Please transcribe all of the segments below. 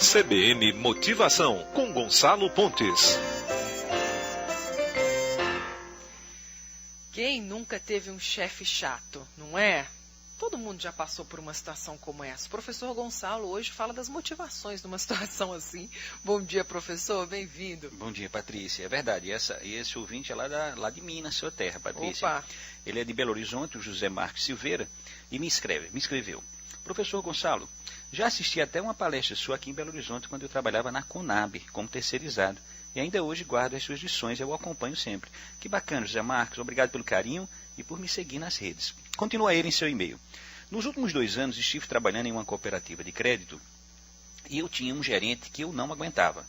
CBN Motivação, com Gonçalo Pontes. Quem nunca teve um chefe chato, não é? Todo mundo já passou por uma situação como essa. O professor Gonçalo hoje fala das motivações numa situação assim. Bom dia, professor, bem-vindo. Bom dia, Patrícia. É verdade, esse ouvinte é lá de Minas, sua terra, Patrícia. Opa. Ele é de Belo Horizonte, o José Marques Silveira, e me escreveu. Professor Gonçalo, já assisti até uma palestra sua aqui em Belo Horizonte quando eu trabalhava na Conab, como terceirizado. E ainda hoje guardo as suas lições, eu o acompanho sempre. Que bacana, José Marques, obrigado pelo carinho e por me seguir nas redes. Continua ele em seu e-mail. Nos últimos 2 anos estive trabalhando em uma cooperativa de crédito e eu tinha um gerente que eu não aguentava.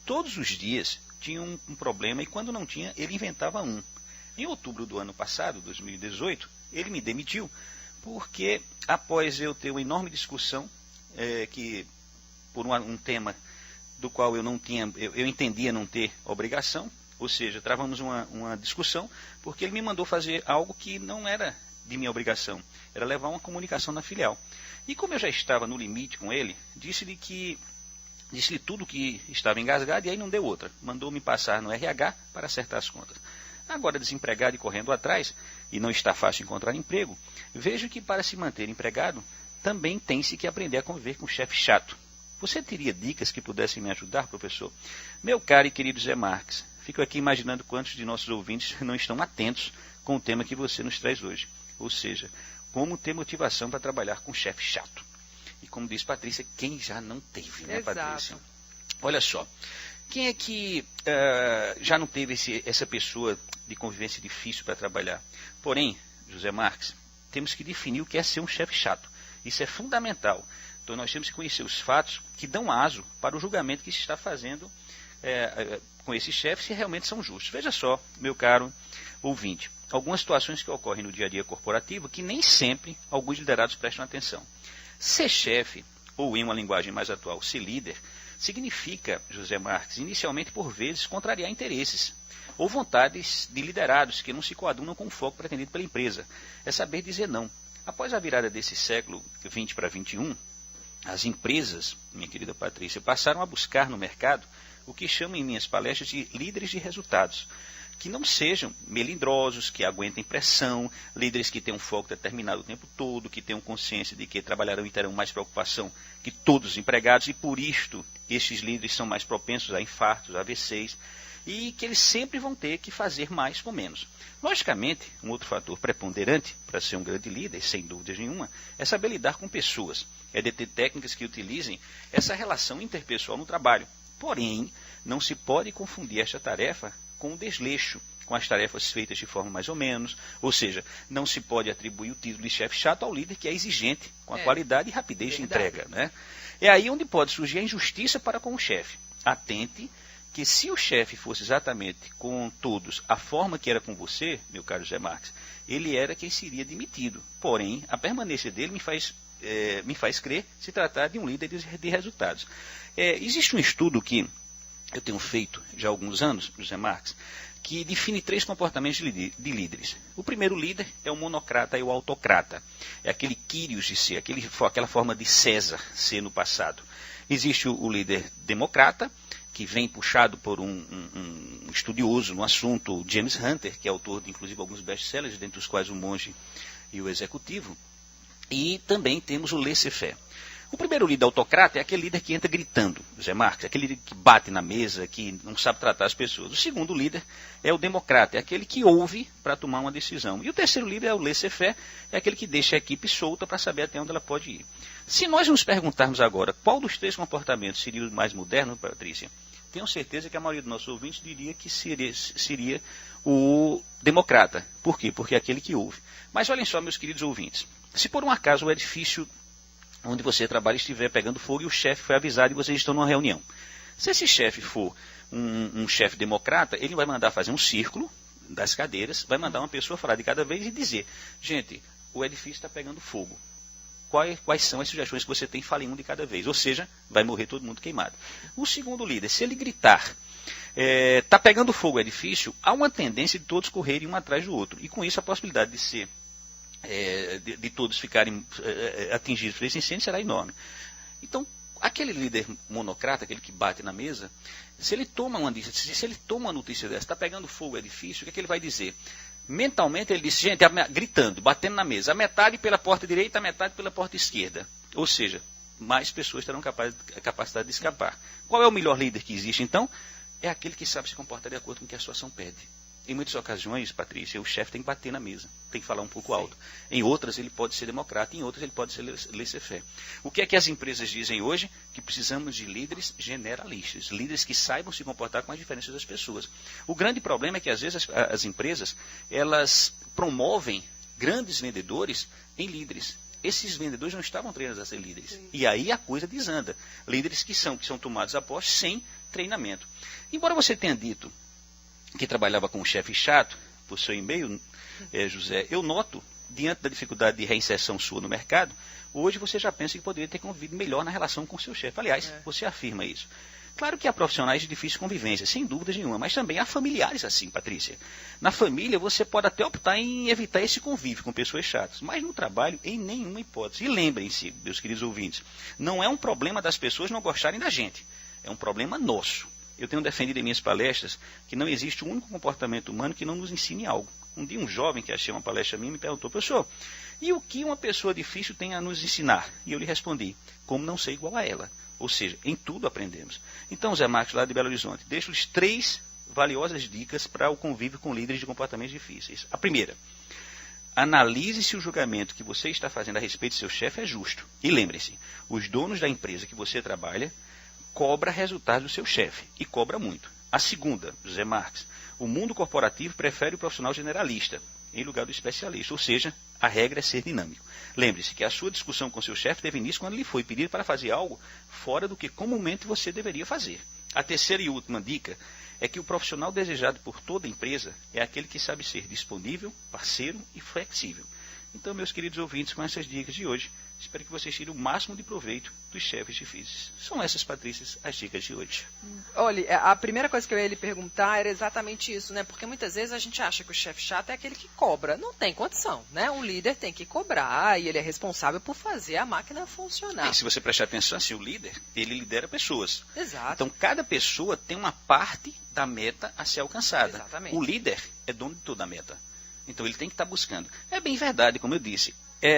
Todos os dias tinha um problema e quando não tinha, ele inventava um. Em outubro do ano passado, 2018, ele me demitiu porque após eu ter uma enorme discussão por um tema do qual eu entendia não ter obrigação, ou seja, travamos uma discussão, porque ele me mandou fazer algo que não era de minha obrigação, era levar uma comunicação na filial. E como eu já estava no limite com ele, disse-lhe tudo que estava engasgado e aí não deu outra. Mandou-me passar no RH para acertar as contas. Agora, desempregado e correndo atrás, e não está fácil encontrar emprego, vejo que para se manter empregado, também tem-se que aprender a conviver com um chefe chato. Você teria dicas que pudessem me ajudar, professor? Meu caro e querido Zé Marques, fico aqui imaginando quantos de nossos ouvintes não estão atentos com o tema que você nos traz hoje. Ou seja, como ter motivação para trabalhar com um chefe chato. E como diz Patrícia, quem já não teve, né, Exato. Patrícia? Olha só, quem é que já não teve essa pessoa de convivência difícil para trabalhar? Porém, José Marques, temos que definir o que é ser um chefe chato. Isso é fundamental. Então nós temos que conhecer os fatos que dão aso para o julgamento que se está fazendo com esses chefes, se realmente são justos. Veja só, meu caro ouvinte, algumas situações que ocorrem no dia a dia corporativo que nem sempre alguns liderados prestam atenção. Ser chefe, ou em uma linguagem mais atual, ser líder, significa, José Marques, inicialmente por vezes contrariar interesses ou vontades de liderados que não se coadunam com o foco pretendido pela empresa. É saber dizer não. Após a virada desse século 20 para 21, as empresas, minha querida Patrícia, passaram a buscar no mercado o que chamo em minhas palestras de líderes de resultados, que não sejam melindrosos, que aguentem pressão, líderes que tenham foco determinado o tempo todo, que tenham consciência de que trabalharão e terão mais preocupação que todos os empregados, e por isto estes líderes são mais propensos a infartos, a AVCs, e que eles sempre vão ter que fazer mais com menos. Logicamente, um outro fator preponderante para ser um grande líder, sem dúvida nenhuma, é saber lidar com pessoas, é de ter técnicas que utilizem essa relação interpessoal no trabalho. Porém, não se pode confundir esta tarefa com o desleixo, com as tarefas feitas de forma mais ou menos, ou seja, não se pode atribuir o título de chefe chato ao líder que é exigente, com a qualidade e rapidez de entrega, né? É aí onde pode surgir a injustiça para com o chefe. Atente que se o chefe fosse exatamente com todos a forma que era com você, meu caro José Marques, ele era quem seria demitido. Porém, a permanência dele me faz crer se tratar de um líder de resultados. Existe um estudo que eu tenho feito já há alguns anos, José Marques, que define 3 comportamentos de líderes. O primeiro líder é o monocrata e o autocrata. É aquele Quírios de ser, aquela forma de César ser no passado. Existe o líder democrata, que vem puxado por um estudioso no assunto, James Hunter, que é autor de inclusive alguns best-sellers, dentre os quais O Monge e o Executivo. E também temos o laissez-faire. O primeiro líder autocrata é aquele líder que entra gritando, José Marques, aquele líder que bate na mesa, que não sabe tratar as pessoas. O segundo líder é o democrata, é aquele que ouve para tomar uma decisão. E o terceiro líder é o laissez-faire, é aquele que deixa a equipe solta para saber até onde ela pode ir. Se nós nos perguntarmos agora qual dos 3 comportamentos seria o mais moderno, Patrícia, tenho certeza que a maioria dos nossos ouvintes diria que seria o democrata. Por quê? Porque é aquele que ouve. Mas olhem só, meus queridos ouvintes, se por um acaso o edifício onde você trabalha estiver pegando fogo e o chefe foi avisado e vocês estão numa reunião. Se esse chefe for um chefe democrata, ele vai mandar fazer um círculo das cadeiras, vai mandar uma pessoa falar de cada vez e dizer, gente, o edifício está pegando fogo. Quais são as sugestões que você tem? Fale um de cada vez. Ou seja, vai morrer todo mundo queimado. O segundo líder, se ele gritar, está pegando fogo o edifício, há uma tendência de todos correrem um atrás do outro. E com isso a possibilidade de ser de todos ficarem atingidos por esse incêndio será enorme. Então, aquele líder monocrata, aquele que bate na mesa, se ele toma uma notícia dessa, está pegando fogo, é difícil, o que ele vai dizer? Mentalmente ele disse, gente, gritando, batendo na mesa, a metade pela porta direita, a metade pela porta esquerda. Ou seja, mais pessoas terão capacidade de escapar. Qual é o melhor líder que existe, então? É aquele que sabe se comportar de acordo com o que a situação pede. Em muitas ocasiões, Patrícia, o chefe tem que bater na mesa, tem que falar um pouco alto. Em outras, ele pode ser democrata, em outras, ele pode ser laissez-faire. O que é que as empresas dizem hoje? Que precisamos de líderes generalistas, líderes que saibam se comportar com as diferenças das pessoas. O grande problema é que, às vezes, as empresas, elas promovem grandes vendedores em líderes. Esses vendedores não estavam treinados a ser líderes. Sim. E aí a coisa desanda. Líderes que são tomados a posse sem treinamento. Embora você tenha dito que trabalhava com um chefe chato, por seu e-mail, José, eu noto, diante da dificuldade de reinserção sua no mercado, hoje você já pensa que poderia ter convivido melhor na relação com o seu chefe. Aliás, você afirma isso. Claro que há profissionais de difícil convivência, sem dúvida nenhuma, mas também há familiares assim, Patrícia. Na família, você pode até optar em evitar esse convívio com pessoas chatas, mas no trabalho, em nenhuma hipótese. E lembrem-se, meus queridos ouvintes, não é um problema das pessoas não gostarem da gente, é um problema nosso. Eu tenho defendido em minhas palestras que não existe um único comportamento humano que não nos ensine algo. Um dia um jovem que achei uma palestra minha me perguntou, professor, e o que uma pessoa difícil tem a nos ensinar? E eu lhe respondi, como não ser igual a ela. Ou seja, em tudo aprendemos. Então, Zé Marcos, lá de Belo Horizonte, deixo-lhes 3 valiosas dicas para o convívio com líderes de comportamentos difíceis. A primeira, analise se o julgamento que você está fazendo a respeito do seu chefe é justo. E lembre-se, os donos da empresa que você trabalha cobra resultados do seu chefe, e cobra muito. A segunda, José Marques, o mundo corporativo prefere o profissional generalista, em lugar do especialista, ou seja, a regra é ser dinâmico. Lembre-se que a sua discussão com seu chefe teve início quando lhe foi pedir para fazer algo fora do que comumente você deveria fazer. A terceira e última dica é que o profissional desejado por toda empresa é aquele que sabe ser disponível, parceiro e flexível. Então, meus queridos ouvintes, com essas dicas de hoje, espero que vocês tirem o máximo de proveito dos chefes difíceis. São essas, Patrícias, as dicas de hoje. Olha, a primeira coisa que eu ia lhe perguntar era exatamente isso, né? Porque muitas vezes a gente acha que o chefe chato é aquele que cobra. Não tem condição, né? Um líder tem que cobrar e ele é responsável por fazer a máquina funcionar. E se você prestar atenção, assim, o líder, ele lidera pessoas. Exato. Então, cada pessoa tem uma parte da meta a ser alcançada. Exatamente. O líder é dono de toda a meta. Então, ele tem que estar buscando. É bem verdade, como eu disse.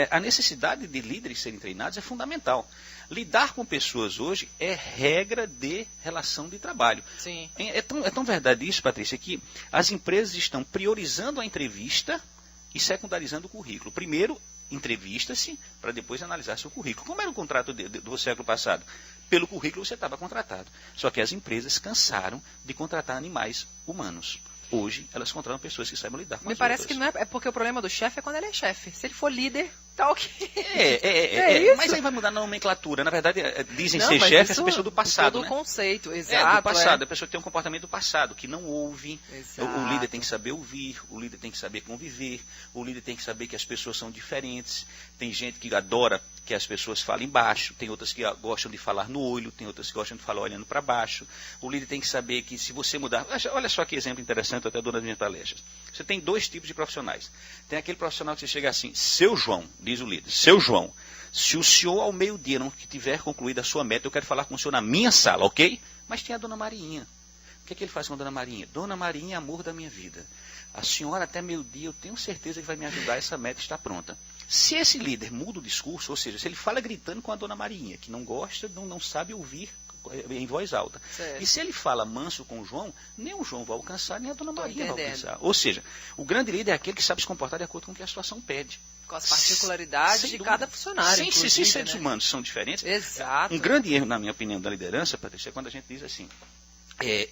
A necessidade de líderes serem treinados é fundamental. Lidar com pessoas hoje é regra de relação de trabalho. Sim. É tão verdade isso, Patrícia, que as empresas estão priorizando a entrevista e secundarizando o currículo. Primeiro, entrevista-se para depois analisar seu currículo. Como era o contrato do século passado? Pelo currículo você estava contratado. Só que as empresas cansaram de contratar animais humanos. Hoje, elas contratam pessoas que saibam lidar com as outras. Me parece que não é porque o problema do chefe é quando ele é chefe. Se ele for líder, tá ok. Isso? Mas aí vai mudar na nomenclatura. Na verdade, dizem ser chefe essa pessoa do passado, todo né? o conceito, exato. Do passado. A pessoa tem um comportamento do passado, que não ouve. Exato. O líder tem que saber ouvir, o líder tem que saber conviver, o líder tem que saber que as pessoas são diferentes. Tem gente que adora que as pessoas falem baixo, tem outras que gostam de falar no olho, tem outras que gostam de falar olhando para baixo. O líder tem que saber que se você mudar... Olha só que exemplo interessante, eu até dou nas minhas palestras. Você tem 2 tipos de profissionais. Tem aquele profissional que você chega assim, seu João, diz o líder, seu João, se o senhor ao meio-dia não tiver concluído a sua meta, eu quero falar com o senhor na minha sala, ok? Mas tem a dona Marinha. O que é que ele faz com a dona Marinha? Dona Marinha, amor da minha vida. A senhora até meio-dia, eu tenho certeza que vai me ajudar, essa meta está pronta. Se esse líder muda o discurso, ou seja, se ele fala gritando com a dona Marinha, que não gosta, não sabe ouvir em voz alta. Certo. E se ele fala manso com o João, nem o João vai alcançar, nem a dona Marinha vai alcançar. Ou seja, o grande líder é aquele que sabe se comportar de acordo com o que a situação pede. Com as particularidades de cada funcionário. Se seres humanos são diferentes, exato. Um grande erro, na minha opinião, da liderança, Patrícia, é quando a gente diz assim,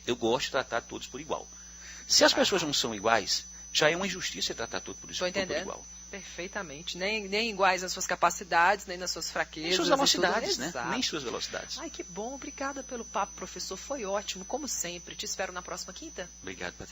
eu gosto de tratar todos por igual. Se as pessoas não são iguais, já é uma injustiça tratar todos por igual. Perfeitamente. Nem iguais nas suas capacidades, nem nas suas fraquezas. Nem suas velocidades, né? Nem suas velocidades. Ai, que bom. Obrigada pelo papo, professor. Foi ótimo, como sempre. Te espero na próxima quinta. Obrigado, Patrícia.